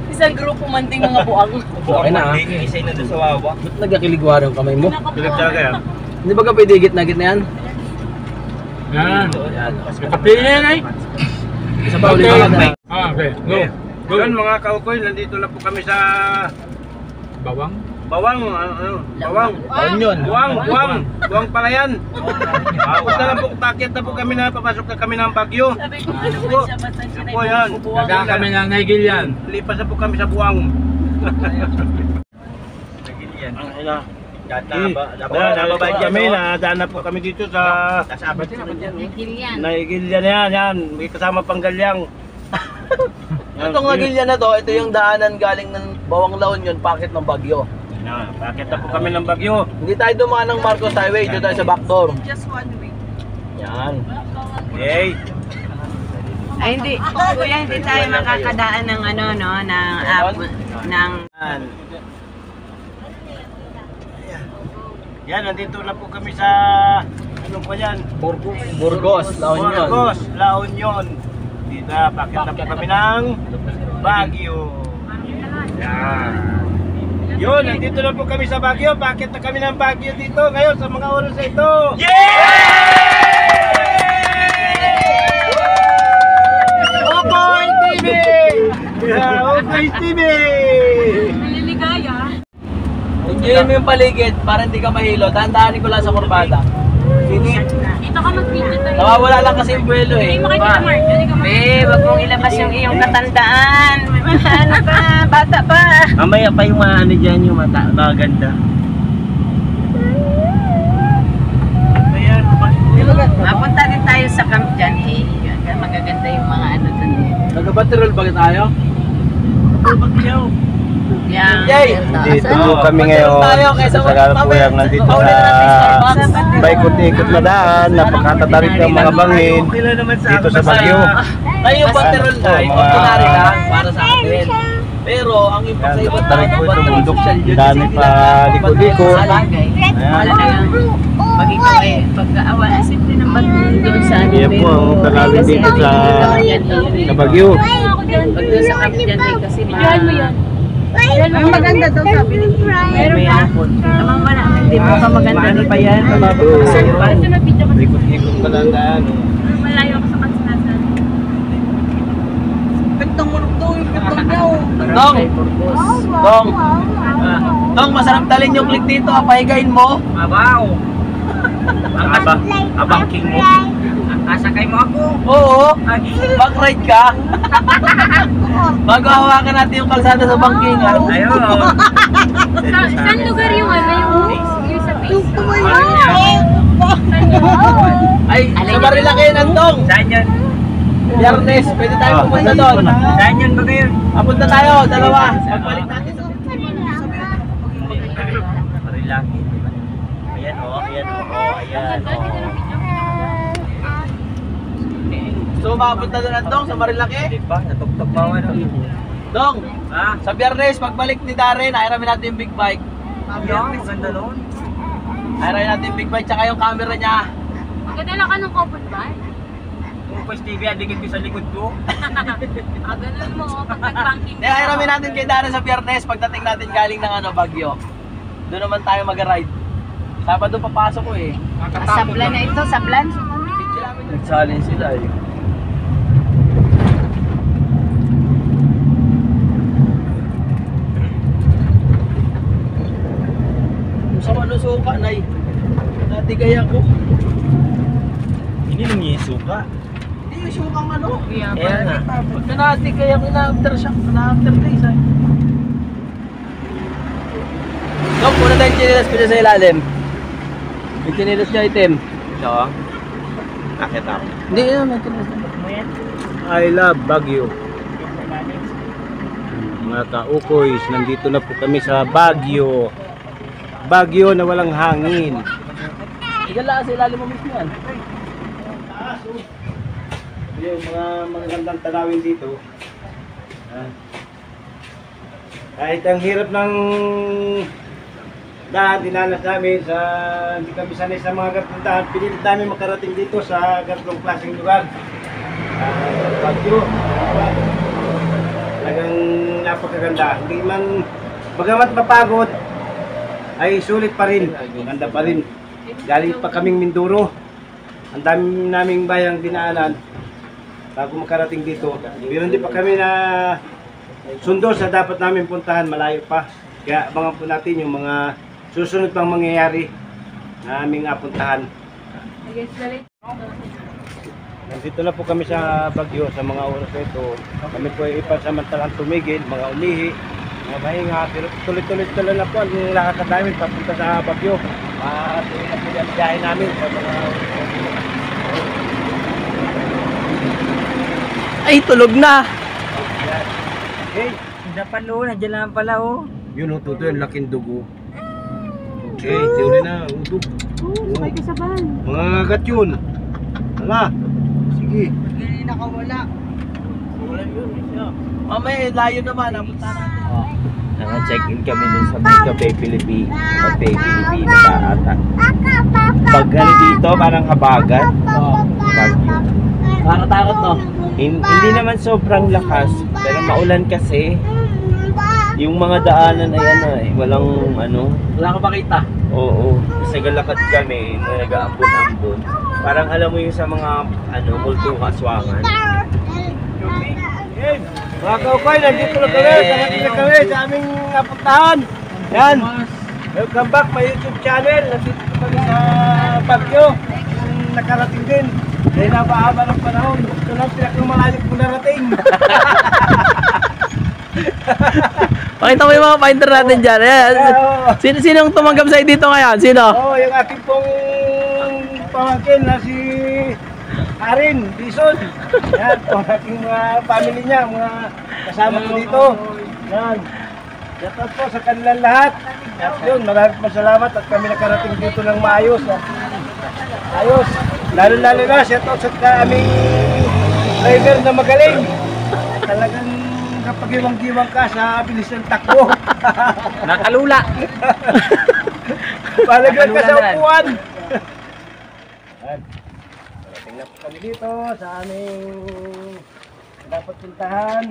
Isang grupo manting mga buang. Okay na, ha? Isay na doon sa wawa. Ba't nagkakiligwa ang kamay mo? Bilag talaga yan. Hindi ba ka pwede gitna-git na yan? Yan. Yan. Kapili na yan ay. Isa pa ulit ka na. Okay, go. Yun mga kaukoy, nandito na po kami sa Bawang. Bawang, Bawang. Buwang pala yan. Tapos na lang po, takyat na po kami na, papasok na kami ng Bagyo. Sabi ko, ano ba siya? Ba't saan siya Po yan. Daga kami ng Naigilian. Lipas na po kami sa Buwang. Nagilian. Ang ina. Nababay kami, nadaan na po kami dito sa Naigilian yan. May kasama pang galyang. Itong Nagilya na to, ito yung daanan galing ng Bawang La Union, pakit ng Bagyo. Bakit na po kami ng Bagyo? Hindi tayo dumaan ng Marcos Highway, dito tayo sa backdoor. Just one week. Yan. Hey! Ay hindi, kuya, hindi tayo makakadaan ng ano no, ng Yan, nandito na po kami sa ano po yan? Burgos, La Union. Burgos, La Union. Dito, bakit na po kami ng Baguio. Yan. Yun, nandito na po kami sa Baguio. Bakit na kami ng Baguio dito ngayon sa mga oras na ito? Okoy TV! Okoy TV! Naliligaya. Enjoyin mo yung paligid para hindi ka mahilo. Dahan-dahanin ko lang sa kurbada. Dito ka mag-video tayo. Nawawala lang kasi yung buwelo eh. Hindi makikita Mark. Hindi ka wag mong ilabas yung iyong katandaan. Ano pa, bata pa. Mamaya pa yung mga ano dyan, yung maganda. Ayan, Mapunta din tayo sa camp dyan eh. Magaganda yung mga ano dun eh. Nag-baterol ba tayo? Yan. Jay! Dito kami ngayon sa Sagalapuyang, nandito sa paikot-ikot na daan, napakatatarik ng mga bangin dito sa Bagyo. Tayo yung baterol na, ordinary lang para sa atin. Pero ang iba sa ibang tao, Tarik po itong bundok, social dami pa likod-likod. Wala na lang. Pag ikaw eh, pagkaawa, simple ng doon sa ano. Yan po ang tanawin dito sa Bagyo. Pag doon sa camp dyan eh, kasi Videohan mo yan. ang maganda daw sabi ni meron pa. Tamang wala, hindi mo pa maganda Paano dito. pa yan? Ito na video ko. Likod-likod pa lang daan. Malayo ako sa kansinasan. Dong! Dong, masarap talin yung click dito, pahigain mo. Abaw! Abang king mo. Asakay mo ako. Oo, back-ride ka. Bago hawakan natin yung kalsada sa bangkingan. Ayun. Saan lugar yung ano yung sa Facebook? Ay, sa Marilaki yan, Dong. Saan yan? Biyernes, pwede tayo pumunta doon. Saan yan ba ngayon? Papunta tayo, dalawa. Pagbalik natin sa Marilaki. Ayan o, ayan o. So, mapunta doon, Dong, sa Marilaki. Diba? Natugtog pa ako. Dong, Ha? sa Biyernes, pagbalik ni Darren, ayramin natin yung big bike. Ang ganda noon. Ayramin natin yung big bike, tsaka yung camera niya. Magdala ka ng couple ba? Kung pa TV, aligid ko sa likod ko. Ganun mo, pag nag-banking Kaya ayramin natin kay Darren sa Biyernes, pagdating natin galing ng Bagyo. Doon naman tayo mag-ride. Sabado papasok ko eh. Sablan na ito, sablan. Nagsalin sila eh. Sa manusuka, Nay. Natigay ako. Hindi lang yung suka. Hindi yung sukang ano. Ayan na. Pagka natigay ako, na-aftershock, na-aftertaste ay. Dok, muna tayong chinilas ko dyan sa ilalim. May chinilas niya itim. Ito. Nakit ako. Hindi, yun, may chinilas niya. I love Baguio. Mga ka-ukoys, nandito na po kami sa Baguio. Baguio na walang hangin. Igala sa ilalim mo mismo yan. Yung mga magandang tanawin dito. Kahit ang hirap ng daan, dinanas namin sa hindi kami sanay sa mga ganitong daan, pinilit namin makarating dito sa ganitong klaseng lugar. Baguio. Talagang napakaganda. Hindi man, bagamat mapagod, ay sulit pa rin. Ganda pa rin. Galing pa kaming Mindoro. Ang dami naming bayang dinaanan bago makarating dito. Pero hindi pa kami na sundo sa dapat namin puntahan, malayo pa. Kaya abangan po natin yung mga susunod pang mangyayari na aming apuntahan. Nandito na po kami sa Baguio sa mga oras na ito. Kami po ay ipasamantalang tumigil, mga umihi, mga mahinga. Pero tuloy-tuloy na po ang lakad namin papunta sa Baguio. Tuloy na po ang biyahe namin sa mga... Ay, tulog na. Okay. Dapat lo, nandiyan lang pala oh. Yun o, tuto yung laking dugo. Okay, teori na. Udog. Sabay ka sa van. Mga agat yun. Hala. Sige. Hindi nakawala. Mamaya, layo naman. Napunta natin. Naka-check-in kami dun sa may Cafe Pilipino pa ata. Pag dito, parang habagat. Bagyo. Nakakatakot, no? Hindi naman sobrang lakas, pero maulan kasi. Yung mga daanan ay ano eh, walang ano. Wala ka makita. Oo, kasi galakad kami, nag-aambon-ambon. Parang alam mo yung sa mga ano, multo kaswangan. Mga kaupay, nandito na kami. Nandito na kami sa aming napuntahan. Yan. Welcome back my YouTube channel. Nandito kami sa Baguio. Nakarating din. Dahil napahaba ng panahon. Ito lang pinakamalayo ko narating. Pakita mo yung mga finder natin dyan. Ayan. Sinong tumanggap sa'yo dito ngayon? Sino? Oo, yung aking pong pamangkin na si Arin Bison. Yan, po aking mga family niya, mga kasama ko dito. Yan. Shoutout po sa kanilang lahat. At yun, maraming salamat at kami nakarating dito ng maayos. Ayos. Lalo-lalo na, shoutout sa aming driver na magaling. Talagang kapag iwang-giwang ka sa bilis ng takbo. Nakalula. Palagyan ka sa upuan. Tingnan po kami dito sa aming dapat puntahan.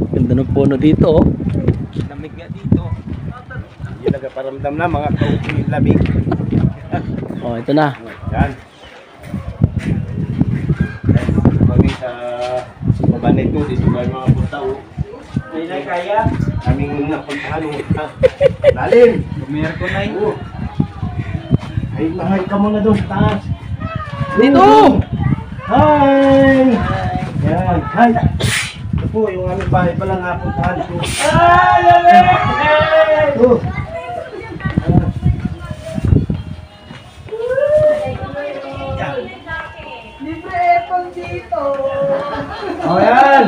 Ganda ng puno dito, oh. Lamig nga dito. Yun nagpaparamdam na mga kauking lamig. Oh, ito na. Yan. Kami sa baba nito, dito ba yung mga punta, oh. Hindi kaya. Aming napuntahan, oh. Lalim. Lumiyer ko na Oh. Ay, mahay ka muna doon sa taas. Dito! Hi! Yan. Hi! Ito po, yung aming bahay pa lang napuntahan. Ito. Oh, yan!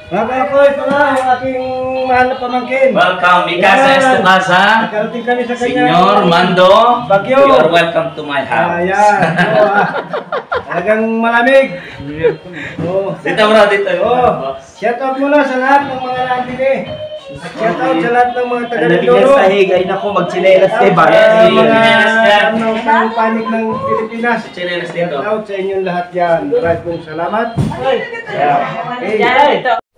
Mga kakoy, ito na yung aking mahal na pamangkin. Welcome, Mikasa Estocasa. Nakarating kami sa kanya. Senyor Mando, Baguio. you are welcome to my house. Ayan. Talagang malamig. Oh. Dito bro, dito. Oh. Shoutout muna sa lahat ng mga nandini. At shoutout sa lahat ng mga taga-Mindoro. ay naku, magchinelas kay ba? Ang panig ng Pilipinas. Chinelas dito. Shoutout sa inyong lahat yan. Maraming salamat. Yeah. Okay. Ito.